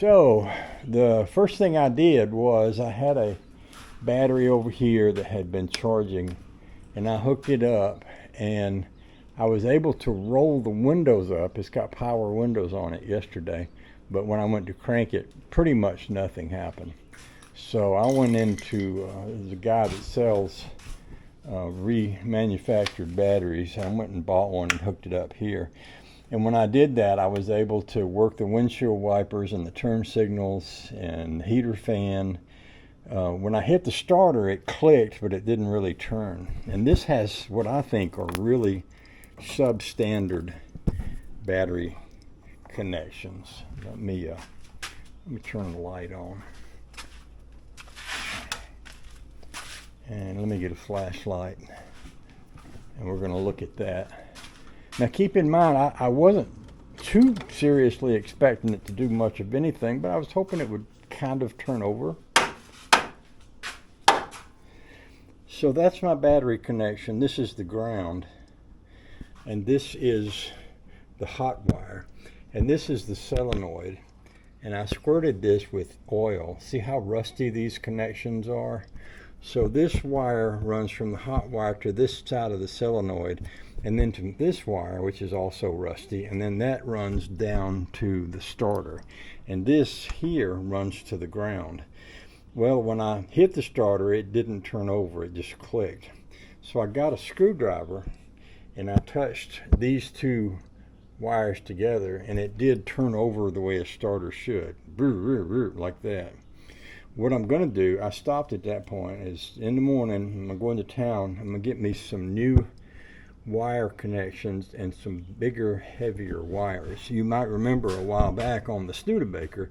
So the first thing I did was I had a battery over here that had been charging, and I hooked it up, and I was able to roll the windows up. It's got power windows on it yesterday, but when I went to crank it, pretty much nothing happened. So I went into the guy that sells remanufactured batteries. I went and bought one and hooked it up here. And when I did that, I was able to work the windshield wipers and the turn signals and the heater fan. When I hit the starter, it clicked, but it didn't really turn. And this has what I think are really substandard battery connections. Let me turn the light on. And let me get a flashlight. And we're going to look at that. Now keep in mind, I wasn't too seriously expecting it to do much of anything, but I was hoping it would kind of turn over. So that's my battery connection. This is the ground, and this is the hot wire, and this is the solenoid. And I squirted this with oil. See how rusty these connections are? So this wire runs from the hot wire to this side of the solenoid, and then to this wire, which is also rusty, and then that runs down to the starter. And this here runs to the ground. Well, when I hit the starter, it didn't turn over, it just clicked. So I got a screwdriver, and I touched these two wires together, and it did turn over the way a starter should, like that. What I'm going to do, I stopped at that point, is in the morning, I'm going to town, I'm going to get me some new wire connections and some bigger, heavier wires. You might remember a while back on the Studebaker,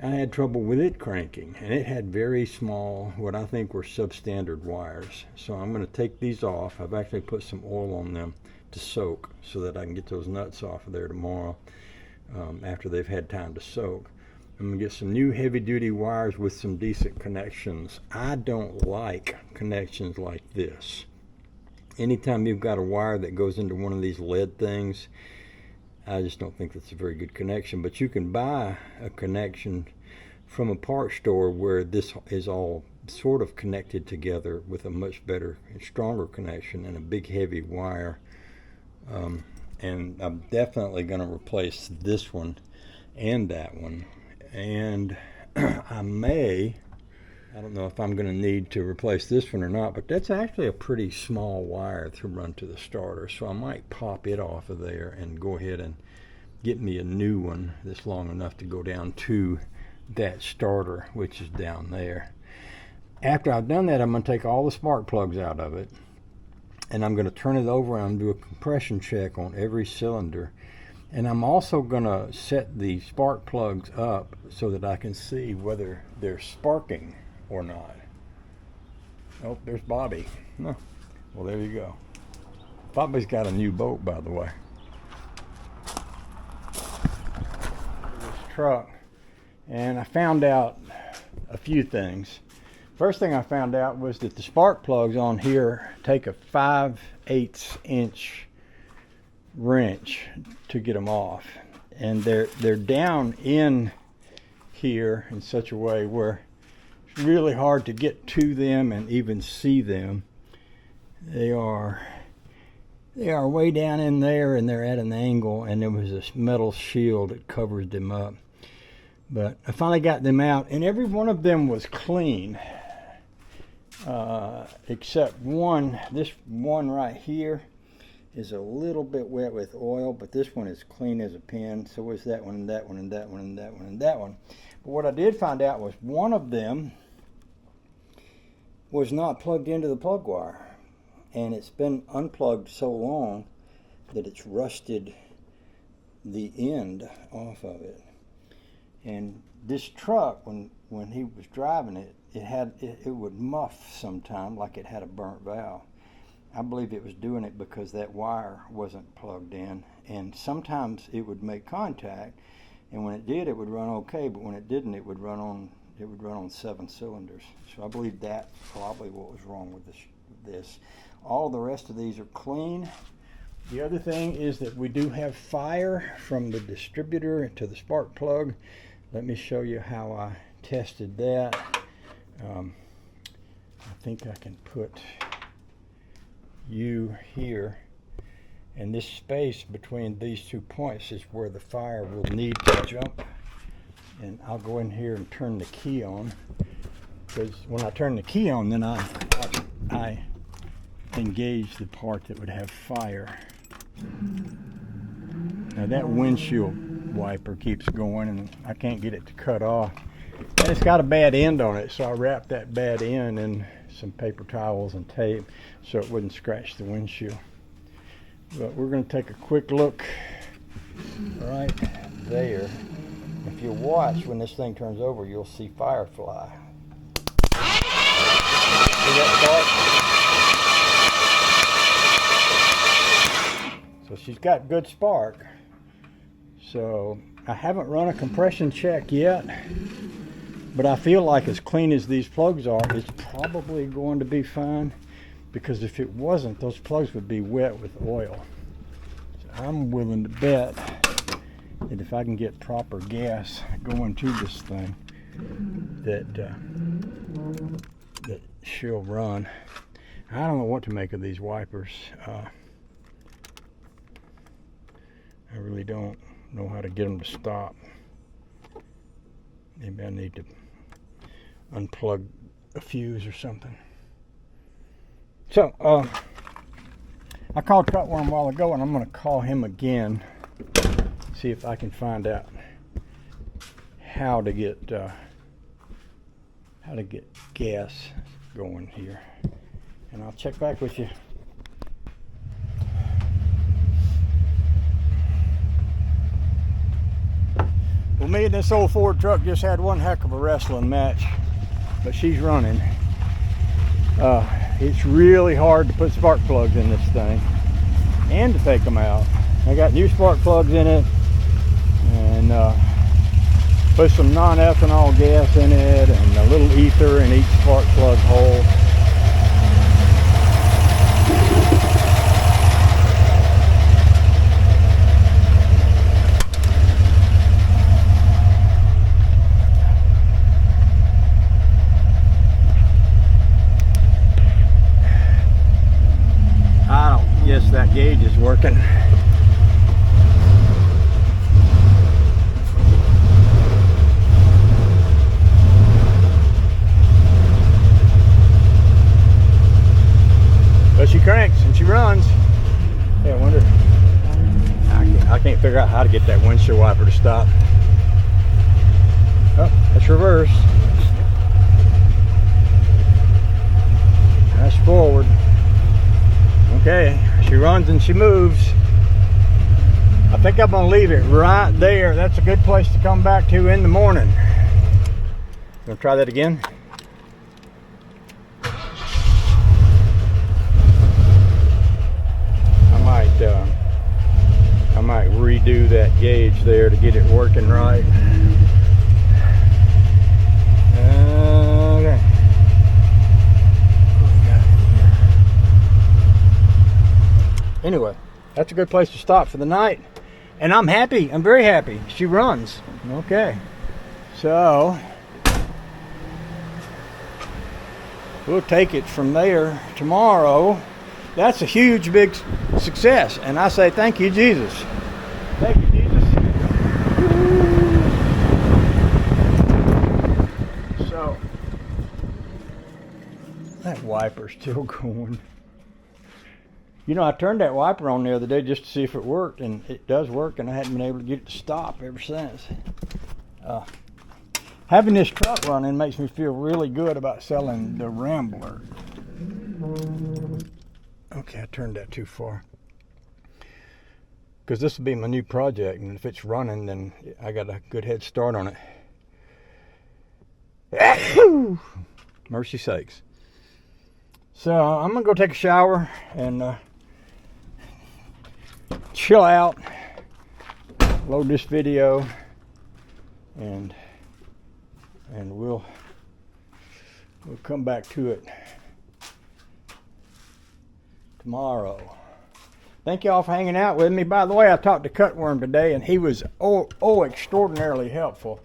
I had trouble with it cranking, and it had very small, what I think were substandard wires. So I'm going to take these off. I've actually put some oil on them to soak so that I can get those nuts off of there tomorrow after they've had time to soak. I'm going to get some new heavy-duty wires with some decent connections. I don't like connections like this. Anytime you've got a wire that goes into one of these lead things, I just don't think that's a very good connection. But you can buy a connection from a parts store where this is all sort of connected together with a much better and stronger connection and a big heavy wire. And I'm definitely going to replace this one and that one. And I don't know if I'm going to need to replace this one or not, but that's actually a pretty small wire to run to the starter, so I might pop it off of there and go ahead and get me a new one that's long enough to go down to that starter, which is down there. After I've done that, I'm going to take all the spark plugs out of it, and I'm going to turn it over and do a compression check on every cylinder. And I'm also going to set the spark plugs up so that I can see whether they're sparking or not. Oh, there's Bobby. Oh, well, there you go. Bobby's got a new boat, by the way. This truck. And I found out a few things. First thing I found out was that the spark plugs on here take a 5/8 inch wrench to get them off, and they're down in here in such a way where it's really hard to get to them and even see them. They are way down in there, and they're at an angle, and there was this metal shield that covers them up. But I finally got them out, and every one of them was clean except one. This one right here is a little bit wet with oil, but this one is clean as a pin. So is that one, and that one, and that one, and that one, and that one. But what I did find out was one of them was not plugged into the plug wire, and it's been unplugged so long that it's rusted the end off of it. And this truck, when he was driving it, it would muff sometime like it had a burnt valve. I believe it was doing it because that wire wasn't plugged in, and sometimes it would make contact, and when it did, it would run okay, but when it didn't, it would run on 7 cylinders. So I believe that's probably what was wrong with this. All the rest of these are clean. The other thing is that we do have fire from the distributor to the spark plug. let me show you how I tested that. I think I can put you here, and this space between these 2 points is where the fire will need to jump. And I'll go in here and turn the key on, because when I turn the key on, then I engage the part that would have fire. Now that windshield wiper keeps going and I can't get it to cut off. And it's got a bad end on it, so I wrapped that bad end in some paper towels and tape so it wouldn't scratch the windshield. But we're going to take a quick look right there. If you watch, when this thing turns over, you'll see fire fly. See that spark? So she's got good spark. So I haven't run a compression check yet, but I feel like as clean as these plugs are, it's probably going to be fine, because if it wasn't, those plugs would be wet with oil. So I'm willing to bet that if I can get proper gas going to this thing, that she'll run. I don't know what to make of these wipers. I really don't know how to get them to stop. Maybe I need to unplug a fuse or something. So I called Cutworm a while ago, and I'm going to call him again, see if I can find out how to get gas going here, and I'll check back with you. Well, me and this old Ford truck just had one heck of a wrestling match, but she's running. It's really hard to put spark plugs in this thing and to take them out. I got new spark plugs in it, and put some non-ethanol gas in it and a little ether in each spark plug hole. I don't guess that gauge is working. But she cranks and she runs. Yeah, I wonder. I can't figure out how to get that windshield wiper to stop. Oh, that's reverse. That's forward. Okay, she runs and she moves. I think I'm gonna leave it right there. That's a good place to come back to in the morning. Gonna try that again. I might redo that gauge there to get it working right. Okay. Anyway, that's a good place to stop for the night. And I'm happy. I'm very happy. She runs. Okay. So we'll take it from there tomorrow. That's a huge, big success. And I say, thank you, Jesus. Thank you, Jesus. So, that wiper's still going. You know, I turned that wiper on the other day just to see if it worked, and it does work, and I hadn't been able to get it to stop ever since. Having this truck running makes me feel really good about selling the Rambler. Okay, I turned that too far. Because this will be my new project, and if it's running, then I got a good head start on it. Mercy sakes. So I'm going to go take a shower and chill out, load this video, and we'll come back to it tomorrow. Thank you all for hanging out with me. By the way, I talked to Cutworm today, and he was extraordinarily helpful.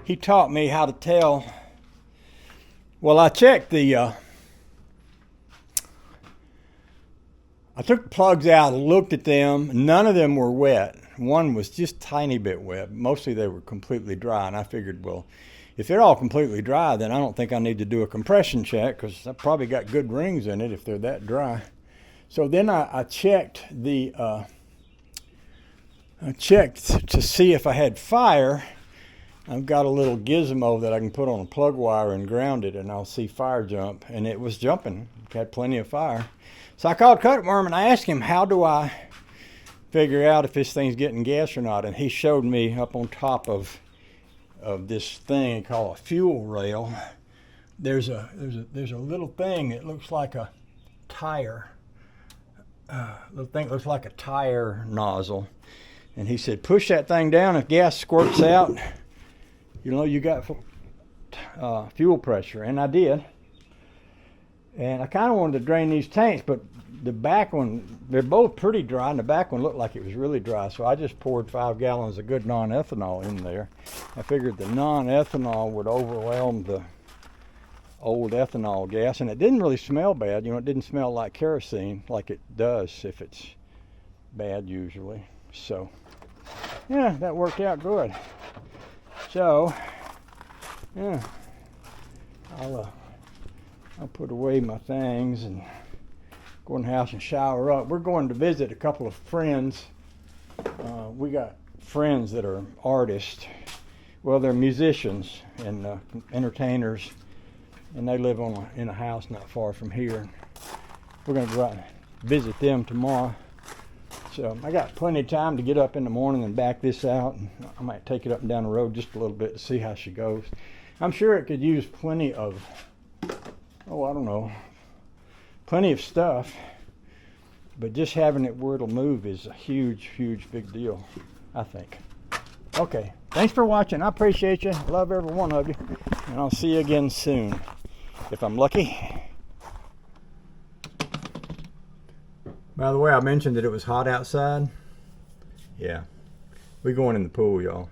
he taught me how to tell. Well, I checked I took the plugs out, looked at them. None of them were wet. One was just tiny bit wet. Mostly they were completely dry, and I figured, well, if they're all completely dry, then I don't think I need to do a compression check, because I probably got good rings in it if they're that dry. So then I checked to see if I had fire. I've got a little gizmo that I can put on a plug wire and ground it, and I'll see fire jump, and it was jumping. It had plenty of fire. So I called Cutworm and I asked him, how do I figure out if this thing's getting gas or not? And he showed me up on top of this thing called a fuel rail. There's a little thing that looks like a tire. Little thing looks like a tire nozzle. And he said, push that thing down. If gas squirts out, you know you got fuel pressure. And I did. And I kind of wanted to drain these tanks, but the back one, they're both pretty dry, and the back one looked like it was really dry. So I just poured 5 gallons of good non-ethanol in there. I figured the non-ethanol would overwhelm the old ethanol gas, and it didn't really smell bad. You know, it didn't smell like kerosene like it does if it's bad usually. So, yeah, that worked out good. So, yeah, I'll put away my things and go in the house and shower up. We're going to visit a couple of friends. We got friends that are artists. Well, they're musicians and entertainers, and they live in a house not far from here. We're going to go out and visit them tomorrow. So I got plenty of time to get up in the morning and back this out, and I might take it up and down the road just a little bit to see how she goes. I'm sure it could use plenty of, plenty of stuff, but just having it where it'll move is a huge big deal, I think. Okay, thanks for watching. I appreciate you. Love every one of you, and I'll see you again soon if I'm lucky. By the way, I mentioned that it was hot outside. Yeah, we're going in the pool, y'all.